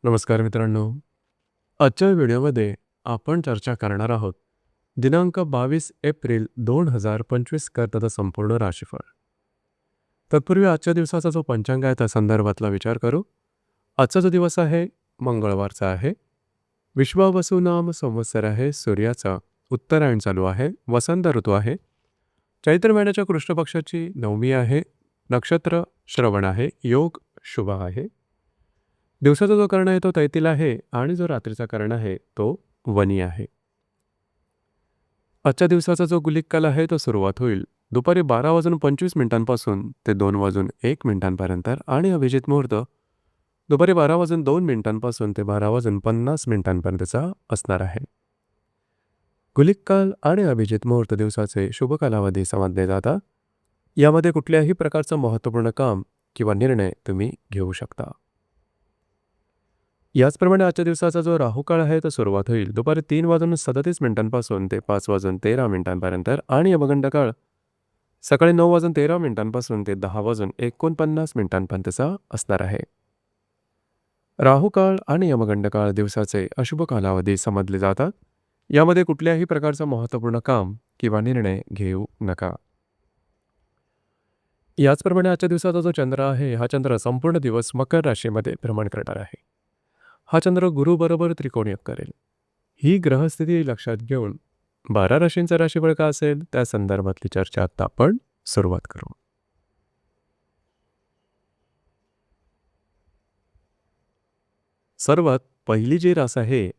नमस्कार मित्रांनो. आजच्या व्हिडिओमध्ये आपण चर्चा करणार आहोत दिनांक 22 एप्रिल 2025 करताचा संपूर्ण राशीफळ. तत्पूर्वी आजच्या दिवसाचा जो पंचांग आहे त्या संदर्भातला विचार करू. आजचा जो दिवस आहे मंगळवारचा आहे. विश्वावसु नाम संवत्सर आहे. सूर्याचा उत्तरायण चालू आहे. वसंत ऋतू आहे. चैत्र महिन्याच्या कृष्ण पक्षाची नवमी आहे. नक्षत्र श्रवण आहे. योग शुभ आहे. दिवसाचा जो कर्ण आहे तो तैतील आहे आणि जो रात्रीचा कर्ण आहे तो वनी आहे. आजच्या दिवसाचा जो गुलिक काल आहे तो सुरुवात होईल दुपारी 12:25 ते 2:01 आणि अभिजित मुहूर्त दुपारी 12:02 ते 12:50 असणार आहे. गुलिक काल आणि अभिजित मुहूर्त दिवसाचे शुभ कालावधी समजले जातात. यामध्ये कुठल्याही प्रकारचं महत्त्वपूर्ण काम किंवा निर्णय तुम्ही घेऊ शकता. याचप्रमाणे आजच्या दिवसाचा जो राहुकाळ आहे तो सुरुवात होईल दुपारी 3:37 ते 5:13 आणि यमगंड काळ सकाळी 9:13 ते 10:49 असणार आहे. राहुकाळ आणि यमगंड काळ दिवसाचे अशुभ कालावधी समजले जातात. यामध्ये कुठल्याही प्रकारचं महत्त्वपूर्ण काम किंवा निर्णय घेऊ नका. याचप्रमाणे आजच्या दिवसाचा जो चंद्र आहे हा चंद्र संपूर्ण दिवस मकर राशीमध्ये भ्रमण करणार आहे. हा चंद्र गुरुबरोबर त्रिकोणीय करेल. ही ग्रहस्थिती लक्षात घेऊन 12 राशींचा राशीफळ का असेल त्या संदर्भातली चर्चा आता आपण सुरुवात करू. सर्वात पहिली जी रास आहे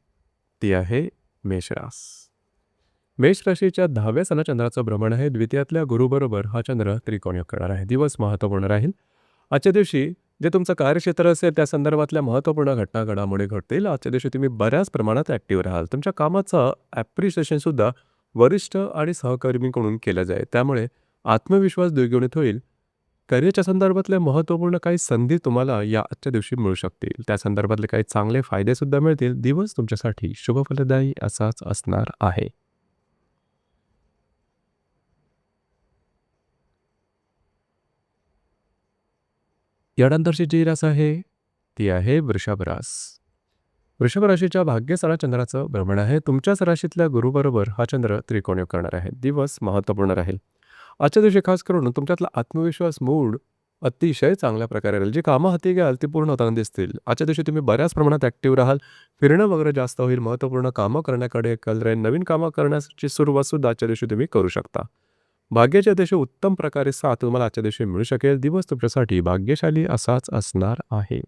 ती आहे मेषरास. मेष राशीच्या 10व्या सणाचंद्राचं भ्रमण आहे. द्वितीयातल्या गुरुबरोबर हा चंद्र त्रिकोणीय करणार आहे. दिवस महत्त्वपूर्ण राहील. आजच्या दिवशी जे तुमचं कार्यक्षेत्र असेल त्या संदर्भातल्या महत्त्वपूर्ण घटना घडामोडी घडतील. आजच्या दिवशी तुम्ही बऱ्याच प्रमाणात ॲक्टिव्ह राहाल. तुमच्या कामाचं ॲप्रिशिएशनसुद्धा वरिष्ठ आणि सहकर्मीकडून केलं जाईल. त्यामुळे आत्मविश्वास द्विगुणित होईल. करिअरच्या संदर्भातल्या महत्त्वपूर्ण काही संधी तुम्हाला या आजच्या दिवशी मिळू शकतील. त्या संदर्भातले काही चांगले फायदेसुद्धा मिळतील. दिवस तुमच्यासाठी शुभफलदायी असाच असणार आहे. यानंतरची जी रास आहे ती आहे वृषभ रास. वृषभ राशीच्या भाग्यसणा चंद्राचं भ्रमण आहे. तुमच्याच राशीतल्या गुरुबरोबर हा चंद्र त्रिकोणीय करणार आहे. दिवस महत्त्वपूर्ण राहील. आजच्या दिवशी खास करून तुमच्यातला आत्मविश्वास मूड अतिशय चांगल्या प्रकारे राहील. जी कामं हाती घ्याल ती पूर्ण होताना दिसतील. आजच्या दिवशी तुम्ही बऱ्याच प्रमाणात ॲक्टिव्ह राहाल. फिरणं वगैरे जास्त होईल. महत्त्वपूर्ण कामं करण्याकडे कल राहील. नवीन कामं करण्याची सुरुवातसुद्धा आजच्या दिवशी तुम्ही करू शकता. भाग्याच्या दिवशी उत्तम प्रकारे साथ तुम्हाला आजच्या दिवशी मिळू शकेल. दिवस तुमच्यासाठी भाग्यशाली असाच असणार आहे.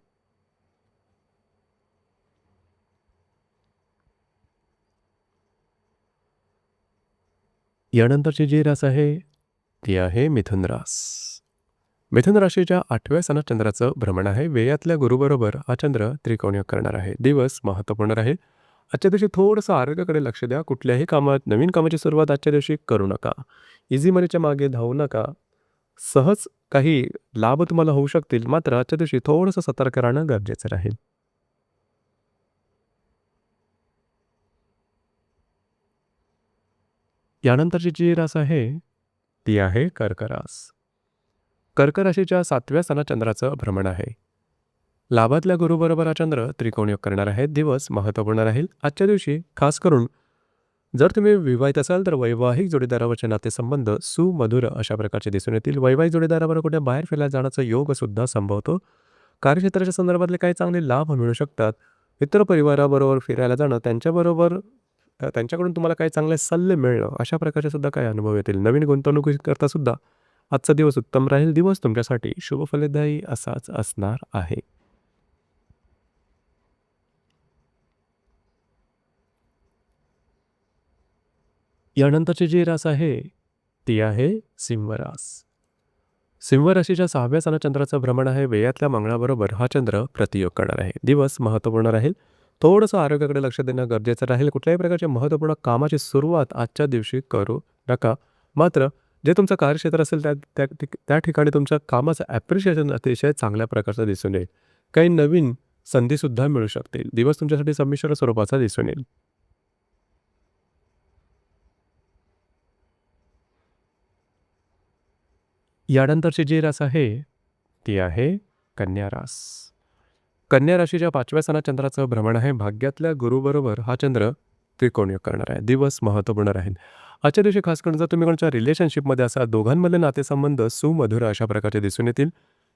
यानंतरची जी रास आहे ती आहे मिथुन रास. मिथुन राशीच्या 8व्या सणात चंद्राचं भ्रमण आहे. व्ययातल्या गुरुबरोबर हा चंद्र त्रिकोणीय करणार आहे. दिवस महत्त्वपूर्ण राहील. आजच्या दिवशी थोडंसं आरोग्याकडे लक्ष द्या. कुठल्याही कामात नवीन कामाची सुरुवात आजच्या दिवशी करू नका. इझी मनीच्या मागे धावू नका. सहज काही लाभ तुम्हाला होऊ शकतील. मात्र आजच्या दिवशी थोडंसं सतर्क राहणं गरजेचं राहील. यानंतरची जी रास आहे ती आहे कर्क रास. कर्क राशीच्या 7व्या सणात चंद्राचं भ्रमण आहे. लाभातल्या गुरुबरोबर हा चंद्र त्रिकोणीय करणार आहे. दिवस महत्त्वपूर्ण राहील. आजच्या दिवशी खास करून जर तुम्ही विवाहित असाल तर वैवाहिक जोडीदारावरचे नातेसंबंध सुमधुर अशा प्रकारचे दिसून येतील. वैवाहिक जोडीदाराबरोबर कुठे बाहेर फिरायला जाण्याचा योगसुद्धा संभवतो. कार्यक्षेत्राच्या संदर्भातले काही चांगले लाभ मिळू शकतात. मित्रपरिवाराबरोबर फिरायला जाणं त्यांच्याकडून तुम्हाला काही चांगले सल्ले मिळणं अशा प्रकारचे सुद्धा काही अनुभव येतील. नवीन गुंतवणुकीकरता सुद्धा आजचा दिवस उत्तम राहील. दिवस तुमच्यासाठी शुभफलदायी असाच असणार आहे. यानंतरची जी रास आहे ती आहे सिंह रास. सिंह राशीच्या 6व्या सणात चंद्राचं भ्रमण आहे. व्ययातल्या मंगळाबरोबर हा चंद्र प्रतियोग करणार आहे. दिवस महत्त्वपूर्ण राहील. थोडंसं आरोग्याकडे लक्ष देणं गरजेचं राहील. कुठल्याही प्रकारच्या महत्त्वपूर्ण कामाची सुरुवात आजच्या दिवशी करू नका. मात्र जे तुमचं कार्यक्षेत्र असेल त्या ठिकाणी तुमच्या कामाचं ॲप्रिशिएशन अतिशय चांगल्या प्रकारचं दिसून येईल. काही नवीन संधीसुद्धा मिळू शकतील. दिवस तुमच्यासाठी संमिश्र स्वरूपाचा दिसून येईल. यानंतरची जी रास आहे ती आहे कन्या रास. कन्या राशीच्या 5व्या स्थानात चंद्राचं भ्रमण आहे. भाग्यातल्या गुरुबरोबर हा चंद्र त्रिकोणीय करणार आहे. दिवस महत्त्वपूर्ण राहील. आजच्या दिवशी खास करून जर तुम्ही कोणाच्या रिलेशनशिपमध्ये असाल, दोघांमधले नातेसंबंध सुमधुर अशा प्रकारचे दिसून येतील.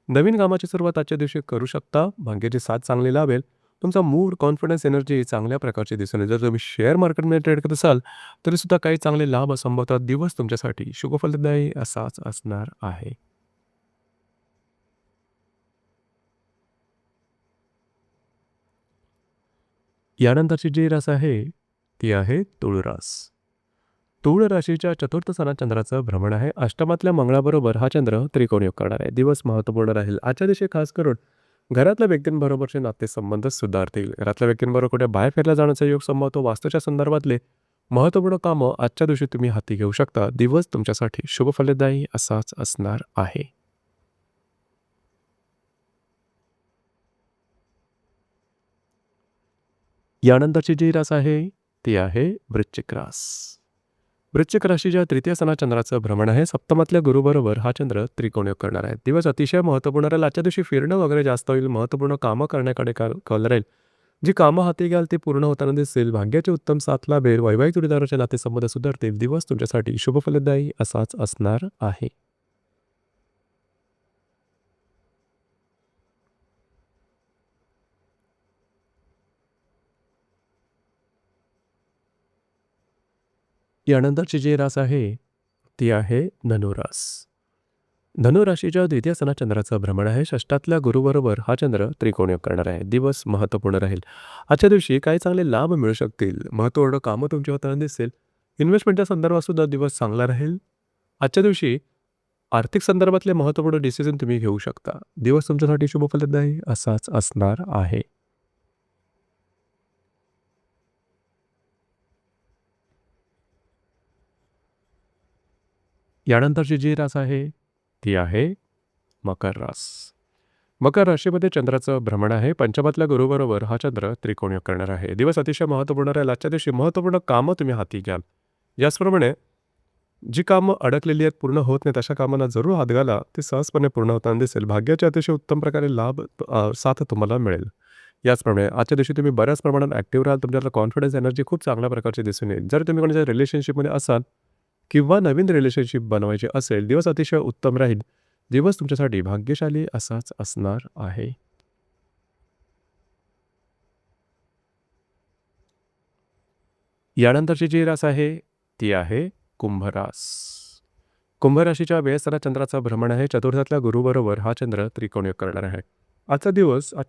नवीन कामाची सुरुवात आजच्या दिवशी करू शकता. भाग्याची साथ चांगली लाभेल. तुमचा मूड, कॉन्फिडन्स, एनर्जी चांगल्या प्रकारची दिसून येईल. जर तुम्ही शेअर मार्केटमध्ये ट्रेड करत असाल, तरीसुद्धा काही चांगले लाभ संभवतात. दिवस तुमच्यासाठी शुभफलदायी असाच असणार आहे. यानंतरची जी रास आहे, ती आहे तुळ रास. तुळ राशीच्या चतुर्थ स्थानात चंद्राचं भ्रमण आहे. अष्टमातल्या मंगळाबरोबर हा चंद्र त्रिकोणयोग करणार आहे. दिवस महत्त्वपूर्ण राहील. आजच्या दिवशी खास करून घरातल्या व्यक्तींबरोबरचे नातेसंबंध सुधारतील. घरातल्या व्यक्तींबरोबर कुठे बाहेर फिरला जाण्याचा योग संभवतो. वास्तूच्या संदर्भातले महत्त्वपूर्ण कामं आजच्या दिवशी तुम्ही हाती घेऊ शकता. दिवस तुमच्यासाठी शुभफलदायी असाच असणार आहे. यानंतरची जी रास आहे, ती आहे वृश्चिक रास. वृश्चिक राशीच्या तृतीय स्थानात चंद्राचं भ्रमण आहे. सप्तमातल्या गुरुबरोबर हा चंद्र त्रिकोणयोग करणार आहे. दिवस अतिशय महत्त्वपूर्ण राहील. आजच्या दिवशी फिरणं वगैरे जास्त होईल. महत्त्वपूर्ण कामं करण्याकडे कल राहील. जी कामं हाती घ्याल ती पूर्ण होताना दिसेल. भाग्याची उत्तम साथ लाभेल. वैवाहिक जोडीदाराचे नातेसंबंध सुधारतील. दिवस तुमच्यासाठी शुभफलदायी असाच असणार आहे. यानंतरची जी रास आहे, ती आहे धनुरास. धनुराशीच्या द्वितीय स्थानात चंद्राचं भ्रमण आहे. षष्ठातल्या गुरुबरोबर हा चंद्र त्रिकोणयोग करणार आहे. दिवस महत्त्वपूर्ण राहील. आजच्या दिवशी काही चांगले लाभ मिळू शकतील. महत्त्वपूर्ण कामं तुमच्या होताना दिसेल. इन्व्हेस्टमेंटच्या संदर्भात सुद्धा दिवस चांगला राहील. आजच्या दिवशी आर्थिक संदर्भातले महत्त्वपूर्ण डिसिजन तुम्ही घेऊ शकता. दिवस तुमच्यासाठी शुभफलदायी असाच असणार आहे. यानंतरची जी रास आहे, ती आहे मकर रास. मकर राशीमध्ये चंद्राचं भ्रमण आहे. पंचमातल्या गुरुबरोबर हा चंद्र त्रिकोणयोग करणार आहे. दिवस अतिशय महत्त्वपूर्ण राहील. आजच्या दिवशी महत्त्वपूर्ण कामं तुम्ही हाती घ्याल. याचप्रमाणे जी कामं अडकलेली आहेत, पूर्ण होत नाहीत, अशा कामांना जरूर हात घाला. ते सहजपणे पूर्ण होताना दिसेल. भाग्याचे अतिशय उत्तम प्रकारे लाभ साथ तुम्हाला मिळेल. याचप्रमाणे आजच्या दिवशी तुम्ही बऱ्याच प्रमाणात ॲक्टिव्ह राहाल. तुमच्यातला कॉन्फिडन्स, एनर्जी खूप चांगल्या प्रकारची दिसून येईल. जर तुम्ही कोणाच्या रिलेशनशिपमध्ये असाल किंवा नवीन रिलेशनशिप बनवायची असेल, दिवस अतिशय उत्तम राहील. दिवस तुमच्यासाठी भाग्यशाली असाच असणार आहे. यानंतरची जी रास आहे, ती आहे कुंभरास. कुंभ राशीच्या व्ययस्थानात चंद्राचं भ्रमण आहे. चतुर्थातल्या गुरुबरोबर हा चंद्र त्रिकोणयोग करणार आहे. आजच्या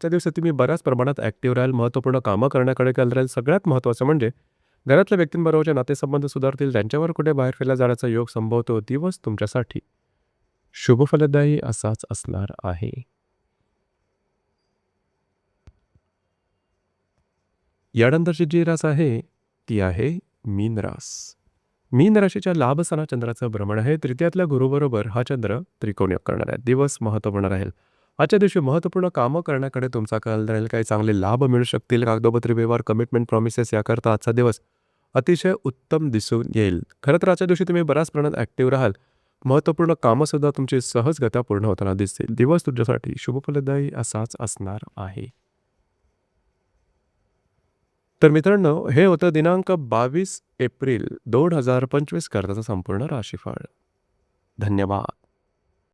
दिवशी तुम्ही बऱ्याच प्रमाणात ॲक्टिव्ह राहाल. महत्त्वपूर्ण कामं करण्याकडे कल राहील. सगळ्यात महत्त्वाचं म्हणजे घरातल्या व्यक्तींबरोबरचे नातेसंबंध सुधारतील. त्यांच्यावर कुठे बाहेर फिरला जाण्याचा योग संभवतो. दिवस तुमच्यासाठी शुभफलदायी असाच असणार आहे. यानंतरची जी रास आहे, ती आहे मीन रास. मीन राशीच्या लाभस्थानात चंद्राचं भ्रमण आहे. तृतीयातल्या गुरुबरोबर हा चंद्र त्रिकोणयोग करणार आहे. दिवस महत्त्वपूर्ण राहील. आजच्या दिवशी महत्त्वपूर्ण कामं करण्याकडे तुमचा कल राहील. काही चांगले लाभ मिळू शकतील. कागदोपत्री व्यवहार, कमिटमेंट, प्रॉमिसेस याकरता आजचा दिवस अतिशय उत्तम दिसून येईल. खरं तर आजच्या दिवशी तुम्ही बऱ्याच प्रमाणात ॲक्टिव्ह राहाल. महत्त्वपूर्ण कामंसुद्धा तुमची सहजगत्या पूर्ण होताना दिसतील. दिवस तुमच्यासाठी शुभफलदायी असाच असणार आहे. तर मित्रांनो, हे होतं दिनांक 22 एप्रिल 2025 करताचं संपूर्ण राशीफळ. धन्यवाद.